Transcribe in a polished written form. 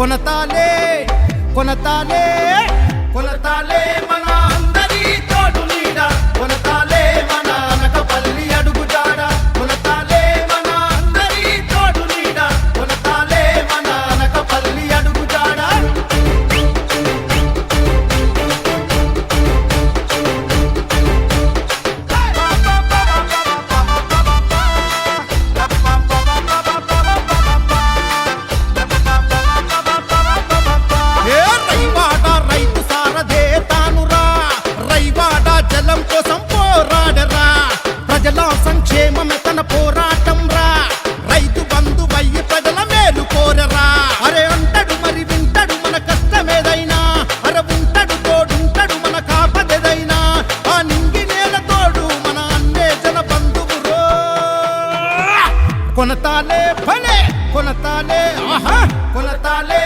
కొనతాలే కొనతాలే కొనతాలే మన అందరి తోడు నీడ కొనతాలే మన అనకపల్లి అడుగుజాడ కొనతాలే మన అందరి తోడు నీడ కొనతాలే మన అనకపల్లి అడుగుజాడ జలం కోసం పోరాడరా ప్రజల సంక్షేమమే తన పోరాటం రా రైతు బంధువయ్యి ప్రజల మేలు కోరరా అరే అంటాడు మరి వింటాడు మన కష్టమేదైనా అరే ఉంటాడు తోడుంటాడు మన కాపదేదైనా ఆ నింగి నేల తోడు మన అన్నే జన బంధువురో కొనతాలే భలే కొనతాలే ఆహా కొనతాలే